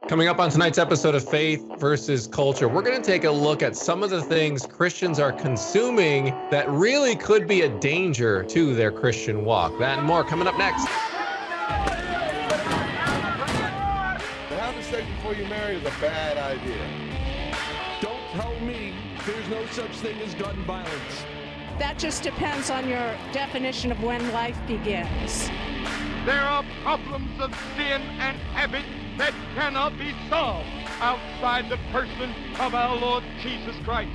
Coming up on tonight's episode of Faith versus Culture, we're going to take a look at some of the things Christians are consuming that really could be a danger to their Christian walk. That and more coming up next. To have sex before you marry is a bad idea. Don't tell me there's no such thing as gun violence. That just depends on your definition of when life begins. There are problems of sin and habit that cannot be solved outside the person of our Lord Jesus Christ.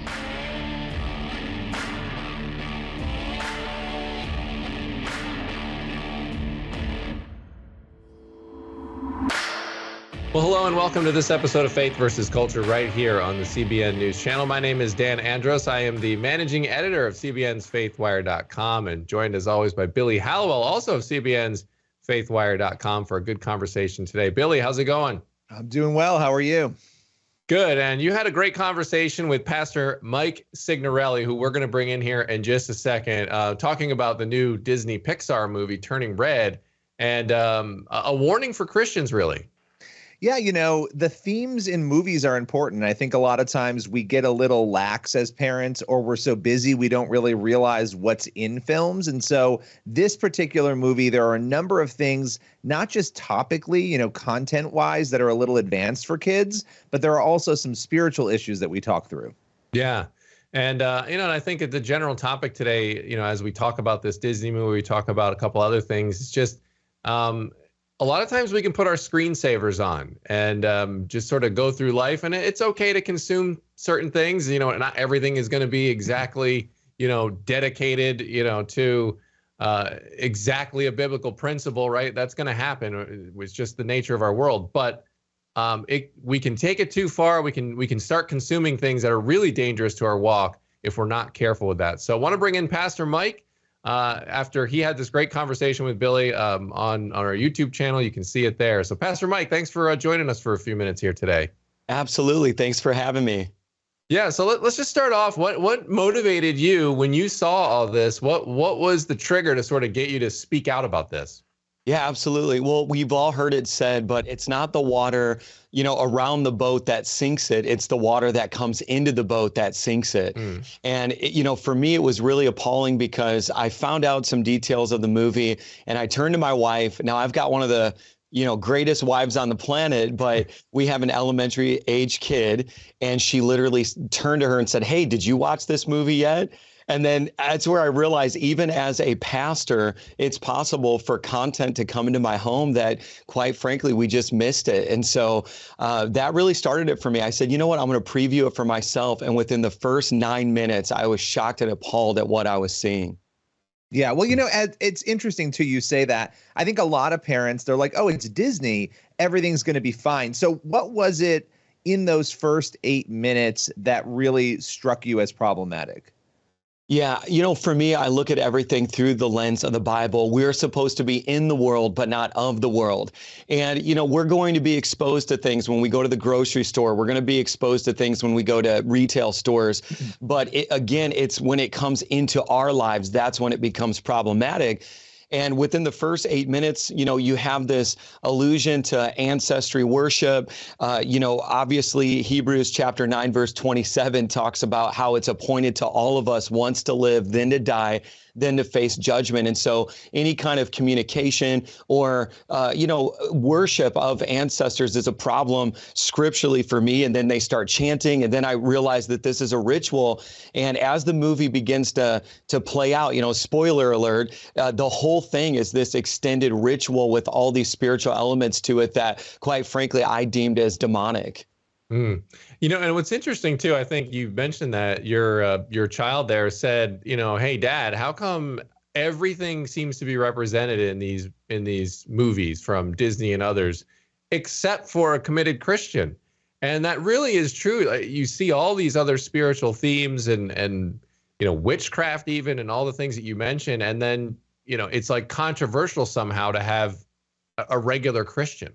Well, hello and welcome to this episode of Faith versus Culture right here on the CBN News Channel. My name is Dan Andros. I am the managing editor of CBN's FaithWire.com and joined as always by Billy Hallowell, also of CBN's FaithWire.com, for a good conversation today. Billy, how's it going? I'm doing well. How are you? Good. And you had a great conversation with Pastor Mike Signorelli, who we're going to bring in here in just a second, talking about the new Disney Pixar movie, Turning Red, and a warning for Christians, really. Yeah, you know, the themes in movies are important. I think a lot of times we get a little lax as parents, or we're so busy we don't really realize what's in films. And so this particular movie, there are a number of things, not just topically, you know, content-wise, that are a little advanced for kids, but there are also some spiritual issues that we talk through. Yeah. And, and I think the general topic today, as we talk about this Disney movie, we talk about a couple other things. It's just a lot of times we can put our screensavers on and just sort of go through life, and it's okay to consume certain things. Not everything is going to be exactly, dedicated, to exactly a biblical principle, right? That's going to happen. It's just the nature of our world. But we can take it too far. We can start consuming things that are really dangerous to our walk if we're not careful with that. So I want to bring in Pastor Mike. After he had this great conversation with Billy on our YouTube channel. You can see it there. So Pastor Mike, thanks for joining us for a few minutes here today. Absolutely. Thanks for having me. Yeah, so let's just start off. What motivated you when you saw all this? What was the trigger to sort of get you to speak out about this? Yeah, absolutely. Well, we've all heard it said, but it's not the water, around the boat that sinks it. It's the water that comes into the boat that sinks it. And, for me, it was really appalling because I found out some details of the movie and I turned to my wife. Now, I've got one of the greatest wives on the planet, but we have an elementary age kid. And she literally turned to her and said, "Hey, did you watch this movie yet?" And then that's where I realized, even as a pastor, it's possible for content to come into my home that, quite frankly, we just missed it. And so that really started it for me. I said, you know what, I'm going to preview it for myself. And within the first 9 minutes, I was shocked and appalled at what I was seeing. Yeah, well, it's interesting too, you say that. I think a lot of parents, they're like, oh, it's Disney, everything's going to be fine. So what was it in those first 8 minutes that really struck you as problematic? Yeah, for me, I look at everything through the lens of the Bible. We're supposed to be in the world, but not of the world. And, we're going to be exposed to things when we go to the grocery store. We're going to be exposed to things when we go to retail stores. But it's when it comes into our lives, that's when it becomes problematic. And within the first 8 minutes, you have this allusion to ancestry worship. Obviously, Hebrews chapter 9, verse 27 talks about how it's appointed to all of us once to live, then to die, then to face judgment. And so any kind of communication or, worship of ancestors is a problem scripturally for me. And then they start chanting. And then I realized that this is a ritual. And as the movie begins to play out, spoiler alert, the whole thing is this extended ritual with all these spiritual elements to it that, quite frankly, I deemed as demonic. And what's interesting too, I think you mentioned that your child there said, hey, Dad, how come everything seems to be represented in these movies from Disney and others, except for a committed Christian? And that really is true. You see all these other spiritual themes and witchcraft even, and all the things that you mentioned, and then it's like controversial somehow to have a regular Christian.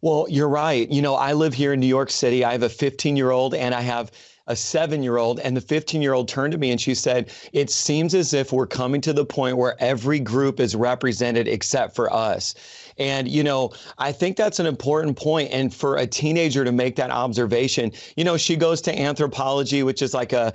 Well, you're right. I live here in New York City. I have a 15-year-old and I have a 7-year-old, and the 15-year-old turned to me and she said, "It seems as if we're coming to the point where every group is represented except for us." And, I think that's an important point. And for a teenager to make that observation, she goes to Anthropology, which is like a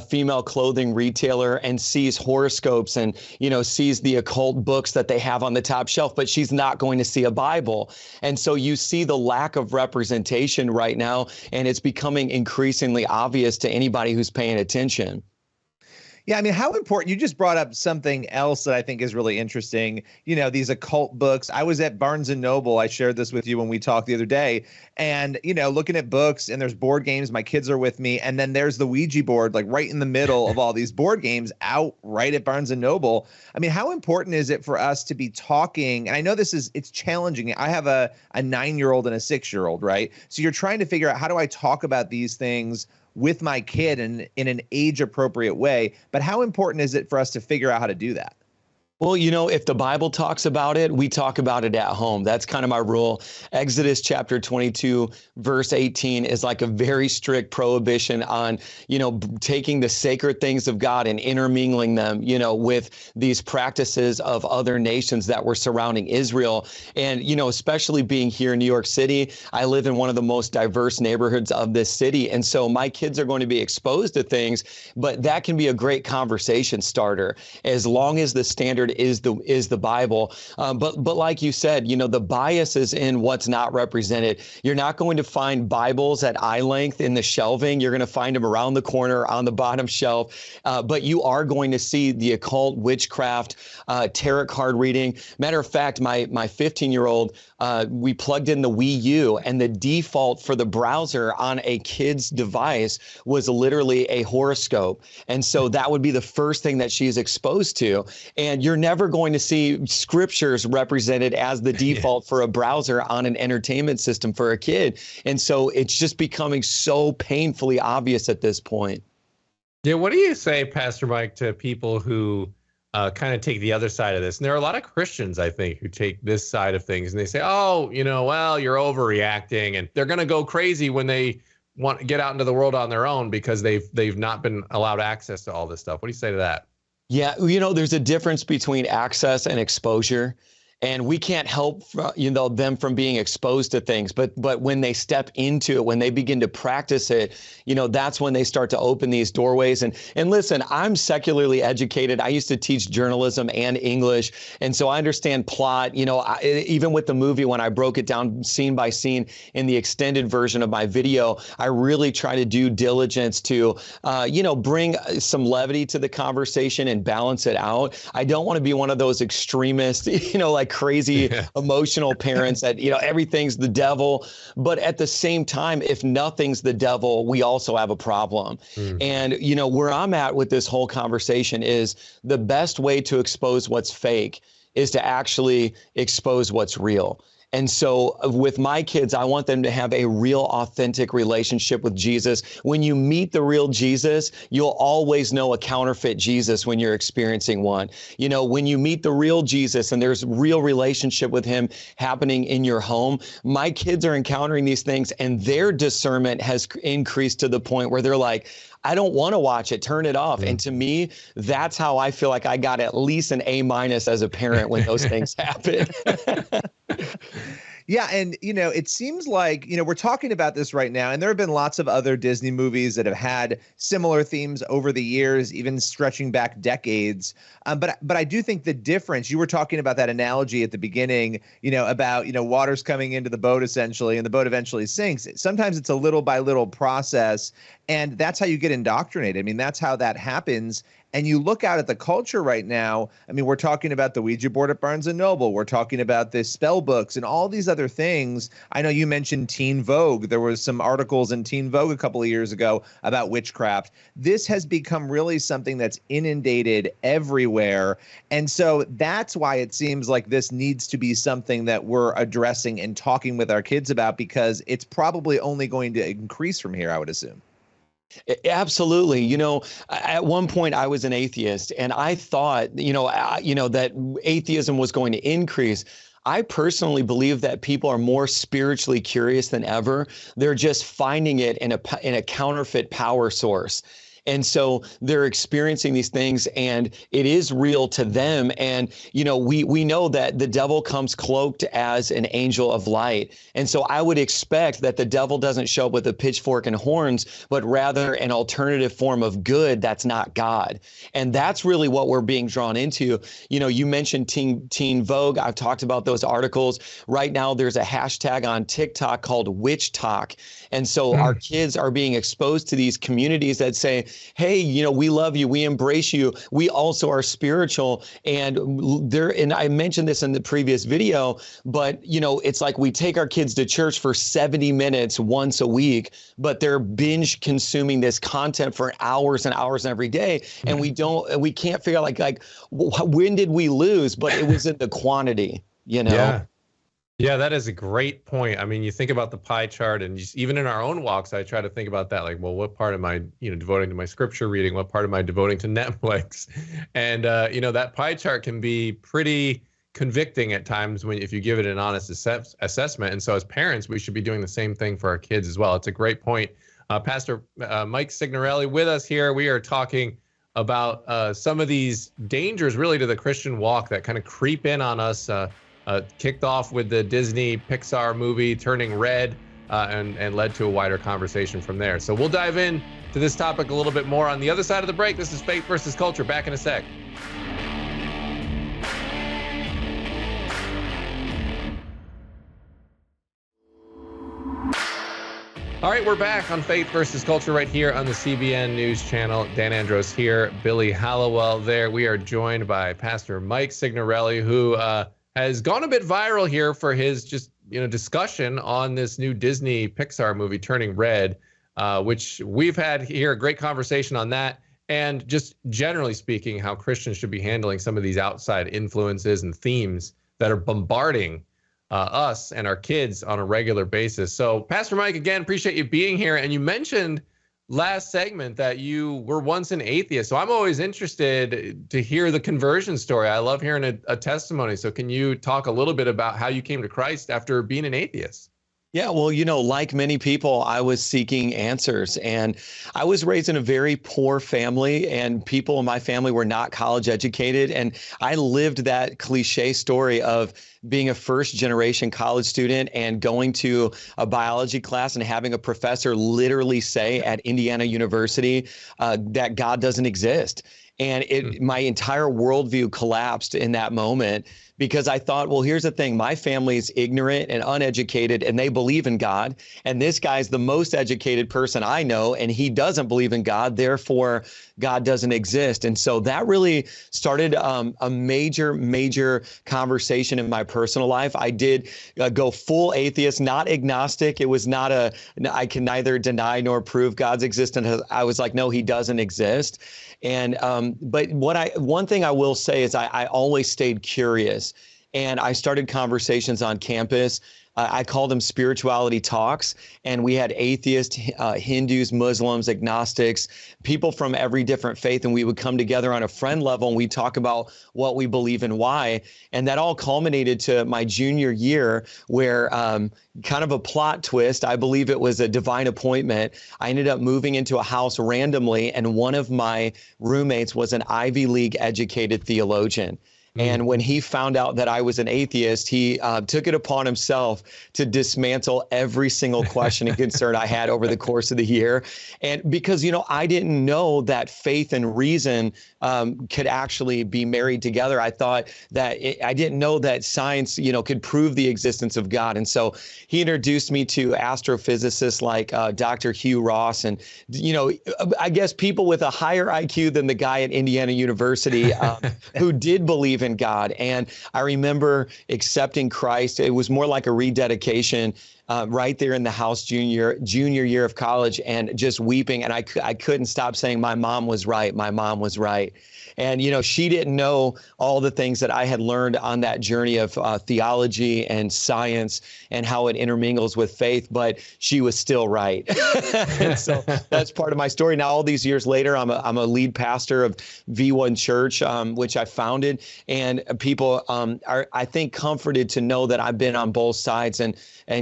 female clothing retailer, and sees horoscopes and, sees the occult books that they have on the top shelf, but she's not going to see a Bible. And so you see the lack of representation right now, and it's becoming increasingly obvious to anybody who's paying attention. Yeah, I mean, how important, you just brought up something else that I think is really interesting, these occult books. I was at Barnes and Noble. I shared this with you when we talked the other day, and, looking at books, and there's board games. My kids are with me. And then there's the Ouija board, like right in the middle of all these board games out right at Barnes and Noble. I mean, how important is it for us to be talking? And I know it's challenging. I have a 9-year-old and a 6-year-old, right? So you're trying to figure out, how do I talk about these things with my kid in an age appropriate way? But how important is it for us to figure out how to do that? Well, if the Bible talks about it, we talk about it at home. That's kind of my rule. Exodus chapter 22, verse 18 is like a very strict prohibition on, taking the sacred things of God and intermingling them, with these practices of other nations that were surrounding Israel. And, especially being here in New York City, I live in one of the most diverse neighborhoods of this city. And so my kids are going to be exposed to things, but that can be a great conversation starter as long as the standard is the Bible. But like you said, the bias is in what's not represented. You're not going to find Bibles at eye length in the shelving. You're going to find them around the corner on the bottom shelf. But you are going to see the occult, witchcraft, tarot card reading. Matter of fact, my 15-year-old, we plugged in the Wii U, and the default for the browser on a kid's device was literally a horoscope. And so that would be the first thing that she's exposed to. And you're never going to see scriptures represented as the default for a browser on an entertainment system for a kid. And so it's just becoming so painfully obvious at this point. Yeah, what do you say, Pastor Mike, to people who kind of take the other side of this? And there are a lot of Christians, I think, who take this side of things, and they say, oh, well, you're overreacting, and they're going to go crazy when they want to get out into the world on their own because they've not been allowed access to all this stuff. What do you say to that? Yeah, there's a difference between access and exposure. And we can't help, them from being exposed to things. But when they step into it, when they begin to practice it, that's when they start to open these doorways. And listen, I'm secularly educated. I used to teach journalism and English. And so I understand plot. Even with the movie, when I broke it down scene by scene in the extended version of my video, I really try to do diligence to, bring some levity to the conversation and balance it out. I don't want to be one of those extremists, like crazy emotional parents that, everything's the devil. But at the same time, if nothing's the devil, we also have a problem. And, where I'm at with this whole conversation is the best way to expose what's fake is to actually expose what's real. And so with my kids, I want them to have a real, authentic relationship with Jesus. When you meet the real Jesus, you'll always know a counterfeit Jesus when you're experiencing one. When you meet the real Jesus and there's real relationship with him happening in your home, my kids are encountering these things, and their discernment has increased to the point where they're like, I don't want to watch it. Turn it off. And to me, that's how I feel like I got at least an A- as a parent when those things happen. Yeah. And, it seems like, we're talking about this right now, and there have been lots of other Disney movies that have had similar themes over the years, even stretching back decades. But I do think the difference, you were talking about that analogy at the beginning, about, water's coming into the boat essentially, and the boat eventually sinks. Sometimes it's a little by little process, and that's how you get indoctrinated. I mean, that's how that happens. And you look out at the culture right now. I mean, we're talking about the Ouija board at Barnes and Noble. We're talking about the spell books and all these other things. I know you mentioned Teen Vogue. There was some articles in Teen Vogue a couple of years ago about witchcraft. This has become really something that's inundated everywhere. And so that's why it seems like this needs to be something that we're addressing and talking with our kids about, because it's probably only going to increase from here, I would assume. Absolutely. At one point I was an atheist, and I thought, that atheism was going to increase. I personally believe that people are more spiritually curious than ever. They're just finding it in a counterfeit power source. And so they're experiencing these things, and it is real to them. And, you know, we know that the devil comes cloaked as an angel of light. And so I would expect that the devil doesn't show up with a pitchfork and horns, but rather an alternative form of good that's not God. And that's really what we're being drawn into. You know, you mentioned Teen Vogue. I've talked about those articles. Right now, there's a hashtag on TikTok called Witch Talk. And so our kids are being exposed to these communities that say, hey, you know, we love you, we embrace you, we also are spiritual. And I mentioned this in the previous video, but, you know, it's like we take our kids to church for 70 minutes once a week, but they're binge consuming this content for hours and hours every day. And we can't figure out like when did we lose? But it was in the quantity, you know? Yeah. Yeah, that is a great point. I mean, you think about the pie chart, and just, even in our own walks, I try to think about that. Like, well, what part am I, devoting to my scripture reading? What part am I devoting to Netflix? And, that pie chart can be pretty convicting at times if you give it an honest assessment. And so as parents, we should be doing the same thing for our kids as well. It's a great point. Pastor Mike Signorelli with us here. We are talking about some of these dangers really to the Christian walk that kind of creep in on us. Kicked off with the Disney Pixar movie Turning Red, and led to a wider conversation from there. So we'll dive in to this topic a little bit more on the other side of the break. This is Faith versus Culture. Back in a sec. All right, we're back on Faith versus Culture right here on the CBN News Channel. Dan Andros here, Billy Hallowell there. We are joined by Pastor Mike Signorelli, who has gone a bit viral here for his discussion on this new Disney Pixar movie, Turning Red, which we've had here a great conversation on that. And just generally speaking, how Christians should be handling some of these outside influences and themes that are bombarding us and our kids on a regular basis. So Pastor Mike, again, appreciate you being here. And you mentioned last segment that you were once an atheist. So I'm always interested to hear the conversion story. I love hearing a testimony. So can you talk a little bit about how you came to Christ after being an atheist? Yeah, well, like many people, I was seeking answers, and I was raised in a very poor family, and people in my family were not college educated. And I lived that cliche story of being a first generation college student and going to a biology class and having a professor literally say at Indiana University that God doesn't exist. And my entire worldview collapsed in that moment, because I thought, well, here's the thing. My family is ignorant and uneducated, and they believe in God. And this guy's the most educated person I know, and he doesn't believe in God. Therefore, God doesn't exist. And so that really started a major conversation in my personal life. I did go full atheist, not agnostic. It was not I can neither deny nor prove God's existence. I was like, no, he doesn't exist. And but one thing I will say is I always stayed curious, and I started conversations on campus. I called them spirituality talks, and we had atheists, Hindus, Muslims, agnostics, people from every different faith, and we would come together on a friend level, and we'd talk about what we believe and why. And that all culminated to my junior year, where kind of a plot twist, I believe it was a divine appointment. I ended up moving into a house randomly, and one of my roommates was an Ivy League educated theologian. And when he found out that I was an atheist, he took it upon himself to dismantle every single question and concern I had over the course of the year. And because, I didn't know that faith and reason could actually be married together. I thought that I didn't know that science, could prove the existence of God. And so he introduced me to astrophysicists like Dr. Hugh Ross. And, I guess people with a higher IQ than the guy at Indiana University who did believe in God. And I remember accepting Christ. It was more like a rededication right there in the house junior year of college, and just weeping. And I couldn't stop saying, my mom was right. My mom was right. And, she didn't know all the things that I had learned on that journey of theology and science and how it intermingles with faith, but she was still right. And so that's part of my story. Now, all these years later, I'm a lead pastor of V1 Church, which I founded. And people are, I think, comforted to know that I've been on both sides and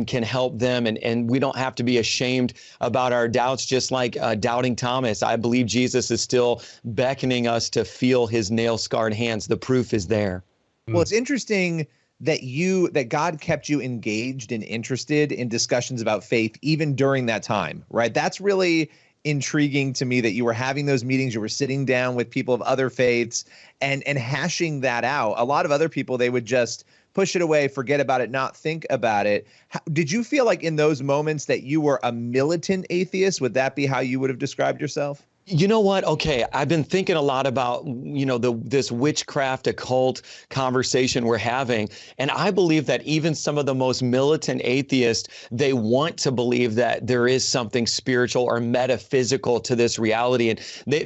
can help help them. And we don't have to be ashamed about our doubts, just like doubting Thomas. I believe Jesus is still beckoning us to feel his nail-scarred hands. The proof is there. Well, it's interesting that God kept you engaged and interested in discussions about faith even during that time, right? That's really intriguing to me, that you were having those meetings, you were sitting down with people of other faiths and hashing that out. A lot of other people, they would just push it away, forget about it, not think about it. Did you feel like in those moments that you were a militant atheist? Would that be how you would have described yourself? You know what? Okay, I've been thinking a lot about, this witchcraft occult conversation we're having. And I believe that even some of the most militant atheists, they want to believe that there is something spiritual or metaphysical to this reality. And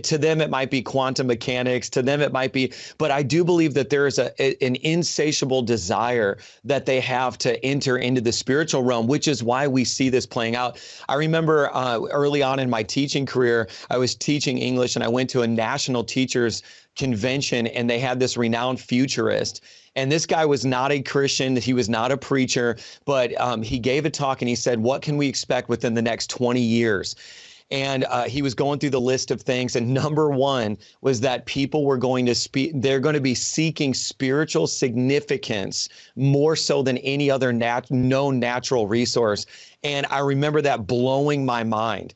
to them, it might be quantum mechanics. To them, it might be. But I do believe that there is an insatiable desire that they have to enter into the spiritual realm, which is why we see this playing out. I remember early on in my teaching career, I was teaching English, and I went to a national teachers convention, and they had this renowned futurist. And this guy was not a Christian. He was not a preacher, but he gave a talk and he said, what can we expect within the next 20 years? And he was going through the list of things. And number one was that people were going to they're going to be seeking spiritual significance more so than any other known natural resource. And I remember that blowing my mind,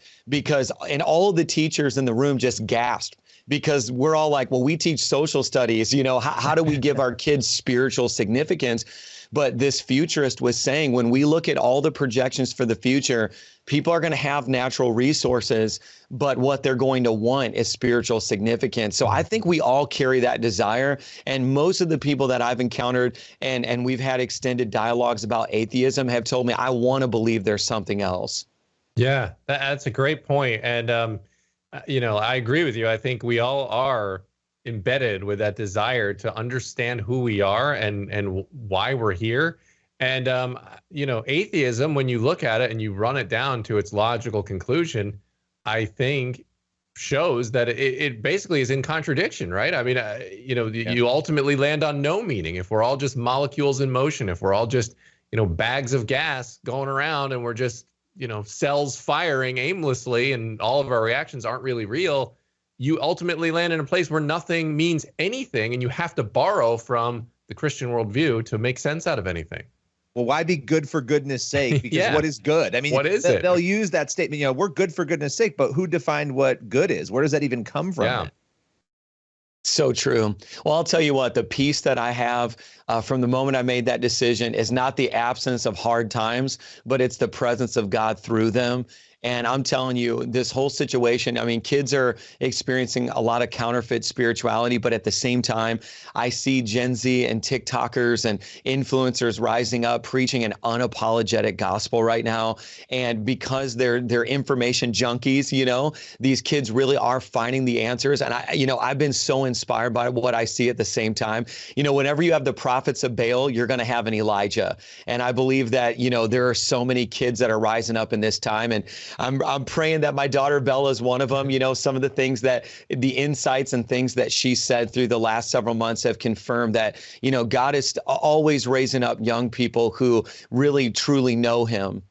and all of the teachers in the room just gasped, because we're all like, well, we teach social studies, how do we give our kids spiritual significance? But this futurist was saying, when we look at all the projections for the future, people are going to have natural resources, but what they're going to want is spiritual significance. So I think we all carry that desire. And most of the people that I've encountered and we've had extended dialogues about atheism have told me, I want to believe there's something else. Yeah, that's a great point. And, I agree with you. I think we all are embedded with that desire to understand who we are and why we're here. And, atheism, when you look at it and you run it down to its logical conclusion, I think shows that it basically is in contradiction, right? I mean, you ultimately land on no meaning. If we're all just molecules in motion, if we're all just, bags of gas going around and we're just, cells firing aimlessly and all of our reactions aren't really real, you ultimately land in a place where nothing means anything, and you have to borrow from the Christian worldview to make sense out of anything. Well, why be good for goodness sake? Because what is good? I mean, what is it? They'll use that statement, we're good for goodness sake, but who defined what good is? Where does that even come from? Yeah. So true. Well, I'll tell you what, the peace that I have from the moment I made that decision is not the absence of hard times, but it's the presence of God through them. And I'm telling you, this whole situation, I mean, kids are experiencing a lot of counterfeit spirituality, but at the same time, I see Gen Z and TikTokers and influencers rising up, preaching an unapologetic gospel right now. And because they're information junkies, these kids really are finding the answers. And I've been so inspired by what I see at the same time. Whenever you have the prophets of Baal, you're going to have an Elijah. And I believe that, there are so many kids that are rising up in this time. And I'm praying that my daughter Bella is one of them. Some of the things that the insights and things that she said through the last several months have confirmed that, God is always raising up young people who really, truly know him.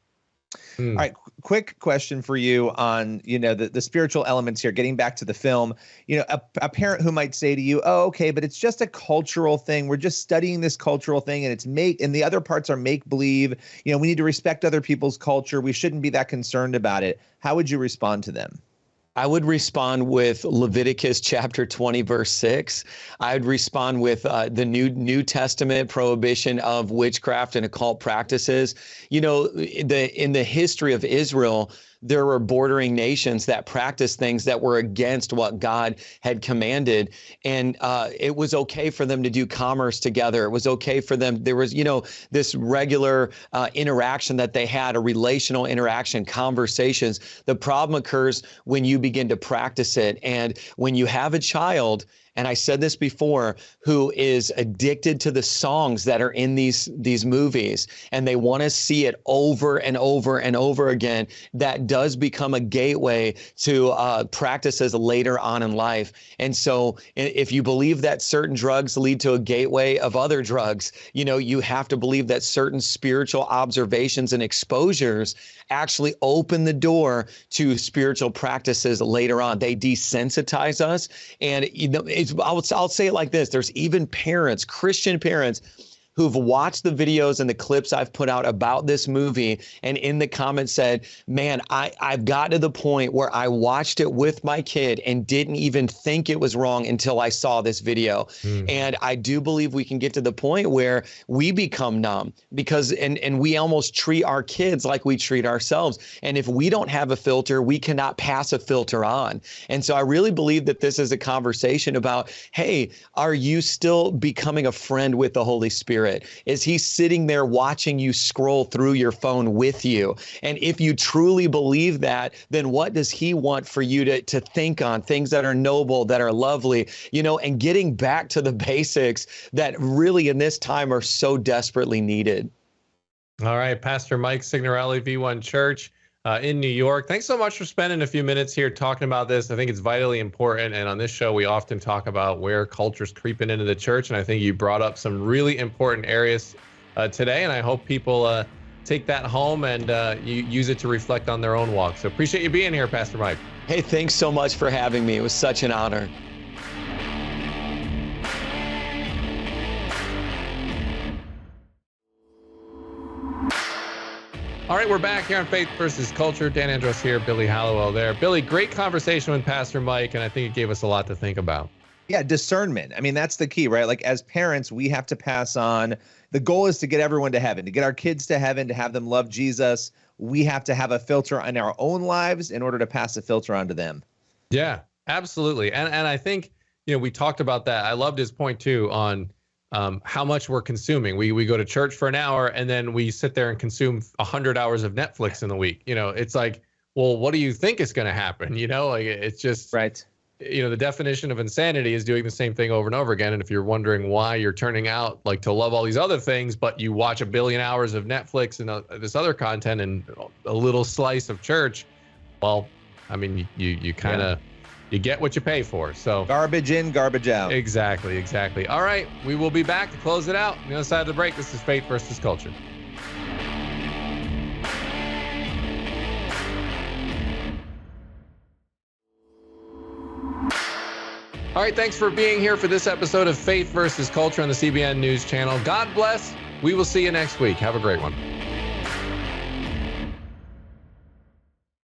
All right. Quick question for you on, the spiritual elements here, getting back to the film, a parent who might say to you, oh, okay, but it's just a cultural thing. We're just studying this cultural thing and the other parts are make believe, we need to respect other people's culture. We shouldn't be that concerned about it. How would you respond to them? I would respond with Leviticus chapter 20, verse 6. I'd respond with the New Testament prohibition of witchcraft and occult practices. In the history of Israel, there were bordering nations that practiced things that were against what God had commanded. And it was okay for them to do commerce together. It was okay for them. There was, this regular interaction that they had, a relational interaction, conversations. The problem occurs when you begin to practice it. And when you have a child and I said this before, who is addicted to the songs that are in these movies, and they want to see it over and over and over again, that does become a gateway to practices later on in life. And so if you believe that certain drugs lead to a gateway of other drugs, you have to believe that certain spiritual observations and exposures actually open the door to spiritual practices later on. They desensitize us. And I'll say it like this. There's even parents, Christian parents, who've watched the videos and the clips I've put out about this movie, and in the comments said, man, I've got to the point where I watched it with my kid and didn't even think it was wrong until I saw this video. And I do believe we can get to the point where we become numb because, and we almost treat our kids like we treat ourselves. And if we don't have a filter, we cannot pass a filter on. And so I really believe that this is a conversation about, hey, are you still becoming a friend with the Holy Spirit? Is he sitting there watching you scroll through your phone with you? And if you truly believe that, then what does he want for you to think on? Things that are noble, that are lovely, and getting back to the basics that really in this time are so desperately needed. All right, Pastor Mike Signorelli, V1 Church in New York. Thanks so much for spending a few minutes here talking about this. I think it's vitally important. And on this show, we often talk about where culture's creeping into the church. And I think you brought up some really important areas today. And I hope people take that home and you use it to reflect on their own walk. So appreciate you being here, Pastor Mike. Hey, thanks so much for having me. It was such an honor. All right, we're back here on Faith versus Culture. Dan Andros here, Billy Hallowell there. Billy, great conversation with Pastor Mike, and I think it gave us a lot to think about. Yeah, discernment. I mean, that's the key, right? Like as parents, we have to pass on. The goal is to get everyone to heaven, to get our kids to heaven, to have them love Jesus. We have to have a filter on our own lives in order to pass a filter onto them. Yeah, absolutely. And I think, we talked about that. I loved his point too on how much we're consuming. We go to church for an hour and then we sit there and consume 100 hours of Netflix in the week. It's like, well, what do you think is going to happen? Like it's just right. The definition of insanity is doing the same thing over and over again. And if you're wondering why you're turning out like to love all these other things, but you watch 1 billion hours of Netflix and this other content and a little slice of church, well, I mean, you kind of, you get what you pay for. So garbage in, garbage out. Exactly. All right, we will be back to close it out. On the other side of the break, this is Faith versus Culture. All right, thanks for being here for this episode of Faith versus Culture on the CBN News Channel. God bless. We will see you next week. Have a great one.